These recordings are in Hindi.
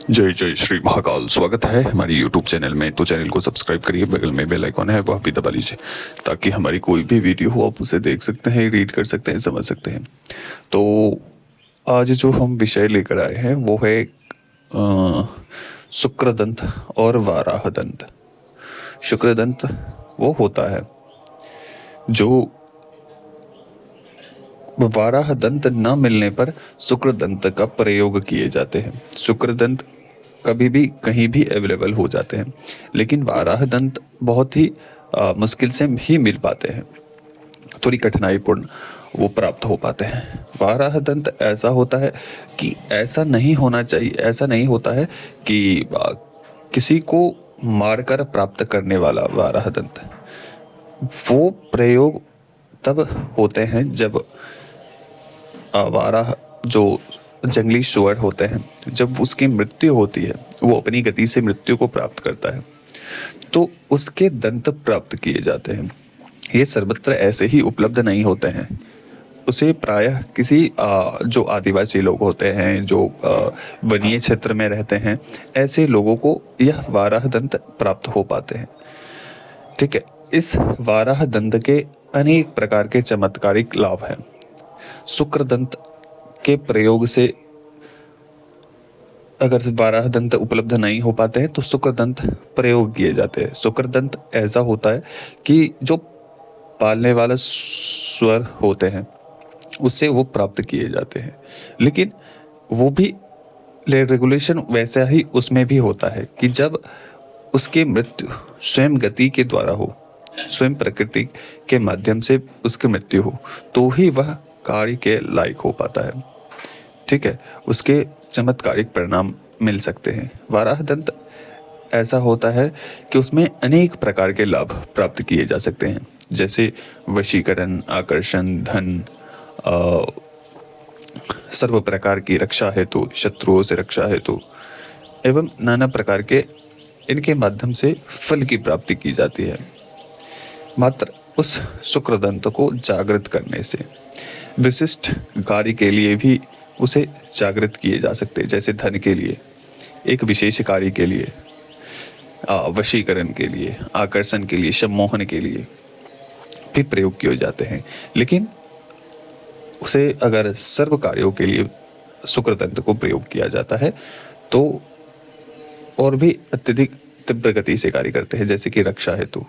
जय जय श्री महाकाल। स्वागत है हमारी यूट्यूब चैनल में। तो चैनल को सब्सक्राइब करिए, बगल में बेल आइकॉन है वह भी दबा लीजिए ताकि हमारी कोई भी वीडियो हो आप उसे देख सकते हैं, रीड कर सकते हैं, समझ सकते हैं। तो आज जो हम विषय लेकर आए हैं वो है शुक्रदंत और वाराहदंत। शुक्रदंत वो होता है जो वाराहदंत न मिलने पर शुक्रदंत का प्रयोग किए जाते हैं। शुक्रदंत कभी भी कहीं भी अवेलेबल हो जाते हैं, लेकिन वाराहदंत बहुत ही मुश्किल से ही मिल पाते हैं, थोड़ी कठिनाईपूर्ण वो प्राप्त हो पाते हैं। वाराहदंत ऐसा होता है कि ऐसा नहीं होना चाहिए, ऐसा नहीं होता है कि किसी को मारकर प्राप्त करने वाला वाराहदंत, वो प्रयोग तब होते हैं जब वाराह जो जंगली सुअर होते हैं, जब उसकी मृत्यु होती है, वो अपनी गति से मृत्यु को प्राप्त करता है तो उसके दंत प्राप्त किए जाते हैं। ये सर्वत्र ऐसे ही उपलब्ध नहीं होते हैं। उसे प्रायः किसी जो आदिवासी लोग होते हैं, जो वनीय क्षेत्र में रहते हैं, ऐसे लोगों को यह वाराह दंत प्राप्त हो पाते हैं। ठीक है, इस वाराह दंत के अनेक प्रकार के चमत्कारिक लाभ हैं। शुक्रदंत के प्रयोग से अगर वाराह दंत उपलब्ध नहीं हो पाते हैं तो शुक्रदंत प्रयोग किए जाते हैं। शुक्रदंत ऐसा होता है कि जो पालने वाला स्वर होते हैं उससे वो प्राप्त किए जाते हैं, लेकिन वो भी रेगुलेशन वैसा ही उसमें भी होता है कि जब उसकी मृत्यु स्वयं गति के द्वारा हो, स्वयं प्रकृति के माध्यम से उसकी मृत्यु हो, तो ही वह कार्य के लायक हो पाता है। ठीक है, उसके चमत्कारिक परिणाम मिल सकते हैं। वाराहदंत ऐसा होता है कि उसमें अनेक प्रकार के लाभ प्राप्त किए जा सकते हैं, जैसे वशीकरण, आकर्षण, धन, सर्व प्रकार की रक्षा हेतु, शत्रुओं से रक्षा हेतु एवं नाना प्रकार के इनके माध्यम से फल की प्राप्ति की जाती है। मात्र उस शुक्रदंत को जागृत करने से विशिष्ट कार्य के लिए भी उसे जागृत किए जा सकते हैं, जैसे धन के लिए, एक विशेष कार्य के लिए, वशीकरण के लिए, आकर्षण के लिए, सम्मोहन के लिए भी प्रयोग किए जाते हैं। लेकिन उसे अगर सर्व कार्यों के लिए शुक्रदंत को प्रयोग किया जाता है तो और भी अत्यधिक तीव्र गति से कार्य करते हैं, जैसे कि रक्षा हेतु,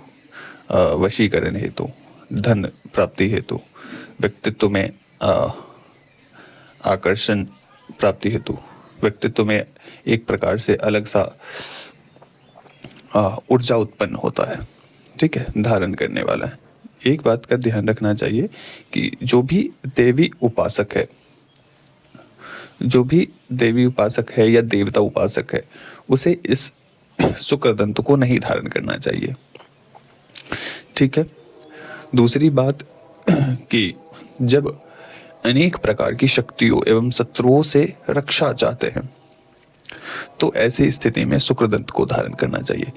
वशीकरण हेतु, धन प्राप्ति हेतु, व्यक्तित्व में आकर्षण प्राप्ति हेतु, व्यक्तित्व में एक प्रकार से अलग सा ऊर्जा उत्पन्न होता है। ठीक है, धारण करने वाला है। एक बात का ध्यान रखना चाहिए कि जो भी देवी उपासक है, जो भी देवी उपासक है या देवता उपासक है, उसे इस शुक्रदंत को नहीं धारण करना चाहिए। ठीक है, दूसरी बात कि जब अनेक प्रकार की शक्तियों एवं शत्रुओं से रक्षा चाहते हैं तो ऐसी स्थिति में शुक्रदंत को धारण करना चाहिए।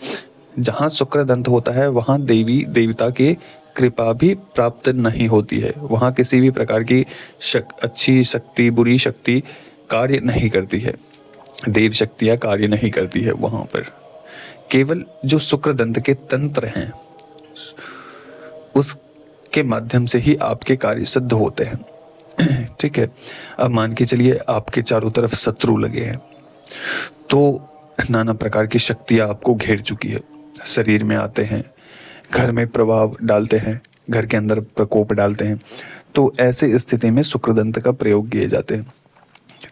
जहां शुक्रदंत होता है वहां देवी देवता की कृपा भी प्राप्त नहीं होती है, वहां किसी भी प्रकार की अच्छी शक्ति, बुरी शक्ति कार्य नहीं करती है, देव शक्तियां कार्य नहीं करती है। वहां पर केवल जो शुक्रदंत के तंत्र हैं उसके माध्यम से ही आपके कार्य सिद्ध होते हैं। ठीक है, अब मान के चलिए आपके चारों तरफ शत्रु लगे हैं, तो नाना प्रकार की शक्तियां आपको घेर चुकी है, शरीर में आते हैं, घर में प्रभाव डालते हैं, घर के अंदर प्रकोप डालते हैं, तो ऐसे स्थिति में शुक्रदंत का प्रयोग किए जाते हैं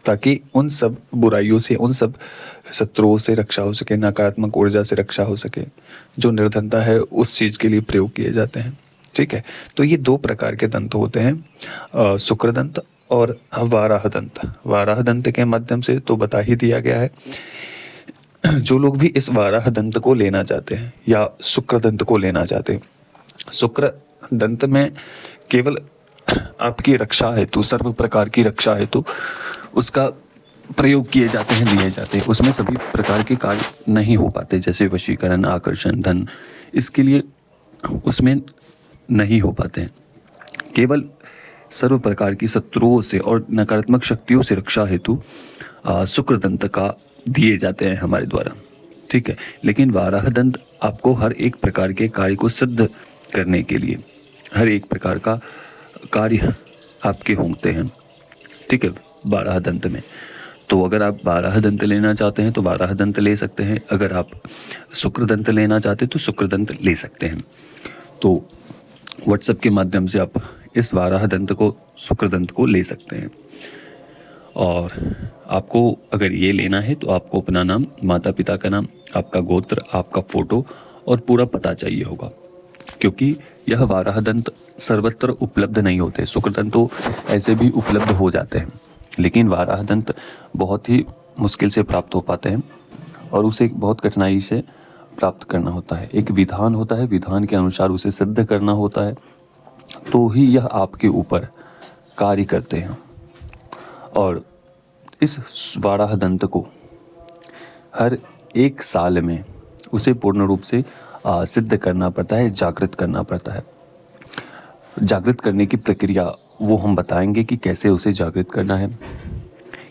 ताकि उन सब बुराइयों से, उन सब शत्रुओं से रक्षा हो सके, नकारात्मक ऊर्जा से रक्षा हो सके। जो निर्धनता है उस चीज के लिए प्रयोग किए जाते हैं। ठीक है, तो ये दो प्रकार के दंत होते हैं, शुक्रदंत और वाराहदंत। वाराहदंत के माध्यम से तो बता ही दिया गया है। जो लोग भी इस वाराहदंत को लेना चाहते हैं या शुक्रदंत को लेना चाहते हैं, शुक्रदंत में केवल आपकी रक्षा हेतु, सर्व प्रकार की रक्षा हेतु उसका प्रयोग किए जाते हैं, दिए जाते हैं। उसमें सभी प्रकार के कार्य नहीं हो पाते, जैसे वशीकरण, आकर्षण, धन, इसके लिए उसमें नहीं हो पाते हैं। केवल सर्व प्रकार की शत्रुओं से और नकारात्मक शक्तियों से रक्षा हेतु शुक्रदंत का दिए जाते हैं हमारे द्वारा, ठीक है। लेकिन वाराह दंत आपको हर एक प्रकार के कार्य को सिद्ध करने के लिए हर एक प्रकार का कार्य आपके होते हैं, ठीक है, वाराह दंत में। तो अगर आप वाराह दंत लेना चाहते हैं तो वाराह दंत ले सकते हैं, अगर आप शुक्र दंत लेना चाहते हैं तो शुक्र दंत ले सकते हैं। तो व्हाट्सएप के माध्यम से आप इस वाराह दंत को, शुक्र दंत को ले सकते हैं। और आपको अगर ये लेना है तो आपको अपना नाम, माता पिता का नाम, आपका गोत्र, आपका फ़ोटो और पूरा पता चाहिए होगा, क्योंकि यह वाराह दंत सर्वत्र उपलब्ध नहीं होते। शुक्र दंत तो ऐसे भी उपलब्ध हो जाते हैं, लेकिन वाराह दंत बहुत ही मुश्किल से प्राप्त हो पाते हैं और उसे बहुत कठिनाई से प्राप्त करना होता है। एक विधान होता है, विधान के अनुसार उसे सिद्ध करना होता है, तो ही यह आपके ऊपर कार्य करते हैं। और इस वाराह दंत को हर एक साल में उसे पूर्ण रूप से सिद्ध करना पड़ता है, जागृत करना पड़ता है। जागृत करने की प्रक्रिया वो हम बताएंगे कि कैसे उसे जागृत करना है,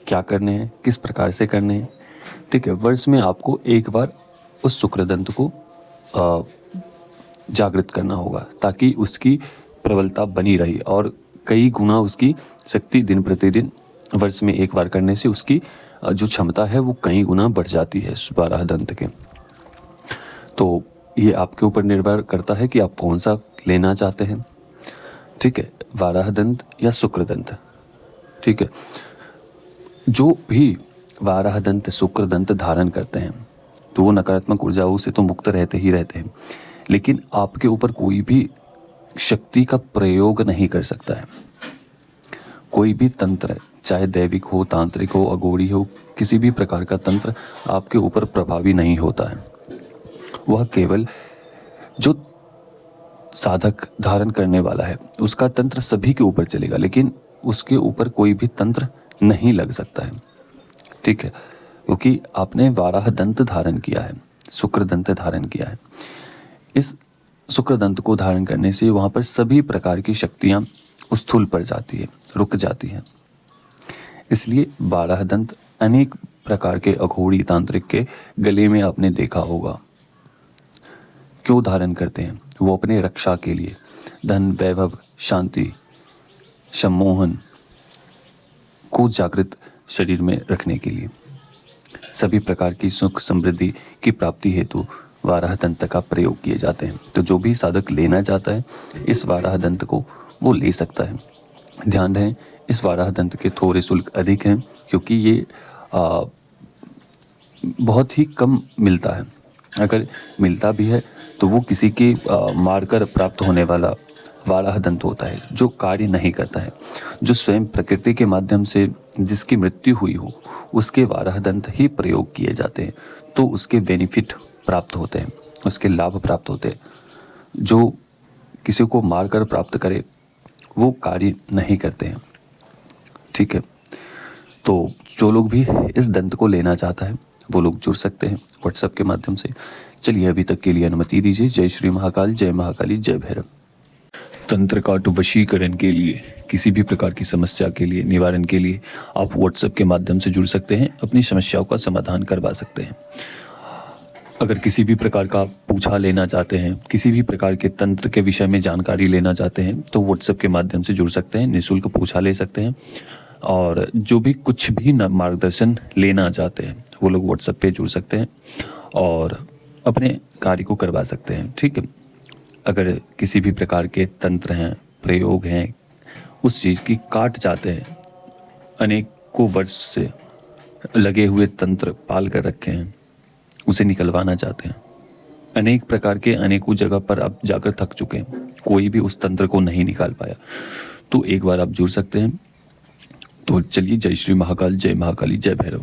क्या करने हैं, किस प्रकार से करने हैं, ठीक है। वर्ष में आपको एक बार उस शुक्रदंत को जागृत करना होगा, ताकि उसकी प्रबलता बनी रही और कई गुना उसकी शक्ति दिन प्रतिदिन वर्ष में एक बार करने से उसकी जो क्षमता है वो कई गुना बढ़ जाती है वाराह दंत के। तो ये आपके ऊपर निर्भर करता है कि आप कौन सा लेना चाहते हैं, ठीक है, वाराह दंत या शुक्र दंत, ठीक है। जो भी वाराह दंत, शुक्र दंत धारण करते हैं तो वो नकारात्मक ऊर्जाओं से तो मुक्त रहते ही रहते हैं, लेकिन आपके ऊपर कोई भी शक्ति का प्रयोग नहीं कर सकता है। कोई भी तंत्र, चाहे दैविक हो, तांत्रिक हो, अघोरी हो, किसी भी प्रकार का तंत्र आपके ऊपर प्रभावी नहीं होता है। वह केवल जो साधक धारण करने वाला है उसका तंत्र सभी के ऊपर चलेगा, लेकिन उसके ऊपर कोई भी तंत्र नहीं लग सकता है, ठीक है, क्योंकि आपने वाराह दंत धारण किया है, शुक्र दंत धारण किया है। इस शुक्र दंत को धारण करने से वहाँ पर सभी प्रकार की शक्तियाँ स्थूल पड़ जाती है, रुक जाती हैं। इसलिए वाराह दंत अनेक प्रकार के अघोरी तांत्रिक के गले में आपने देखा होगा। क्यों धारण करते हैं? वो अपने रक्षा के लिए, धन, वैभव, शांति, सम्मोहन को जागृत शरीर में रखने के लिए, सभी प्रकार की सुख समृद्धि की प्राप्ति हेतु वाराह दंत का प्रयोग किए जाते हैं। तो जो भी साधक लेना चाहता है इस वाराह दंत को वो ले सकता है। ध्यान रहे, इस वाराह दंत के थोड़े शुल्क अधिक हैं, क्योंकि ये बहुत ही कम मिलता है। अगर मिलता भी है तो वो किसी के मारकर प्राप्त होने वाला वाराह दंत होता है, जो कार्य नहीं करता है, जो स्वयं प्रकृति के माध्यम से जिसकी मृत्यु हुई हो उसके वाराह दंत ही प्रयोग किए जाते हैं, तो उसके बेनिफिट प्राप्त होते हैं, उसके लाभ प्राप्त होते हैं। जो किसी को मारकर प्राप्त करे वो कार्य नहीं करते हैं, ठीक है। तो जो लोग भी इस दंत को लेना चाहता है वो लोग जुड़ सकते हैं व्हाट्सएप के माध्यम से। चलिए अभी तक के लिए अनुमति दीजिए। जय श्री महाकाल, जय महाकाली, जय भैरव। तंत्र काट वशीकरण के लिए, किसी भी प्रकार की समस्या के लिए, निवारण के लिए आप व्हाट्सएप के माध्यम से जुड़ सकते हैं, अपनी समस्याओं का समाधान करवा सकते हैं। अगर किसी भी प्रकार का पूछा लेना चाहते हैं, किसी भी प्रकार के तंत्र के विषय में जानकारी लेना चाहते हैं तो व्हाट्सएप के माध्यम से जुड़ सकते हैं, निःशुल्क पूछा ले सकते हैं। और जो भी कुछ भी मार्गदर्शन लेना चाहते हैं वो लोग व्हाट्सएप पे जुड़ सकते हैं और अपने कार्य को करवा सकते हैं, ठीक है। अगर किसी भी प्रकार के तंत्र हैं, प्रयोग हैं, उस चीज़ की काट चाहते हैं, अनेकों वर्ष से लगे हुए तंत्र पाल कर रखे हैं, उसे निकलवाना चाहते हैं, अनेक प्रकार के अनेकों जगह पर आप जाकर थक चुके हैं, कोई भी उस तंत्र को नहीं निकाल पाया, तो एक बार आप जुड़ सकते हैं। तो चलिए, जय श्री महाकाल, जय महाकाली, जय भैरव।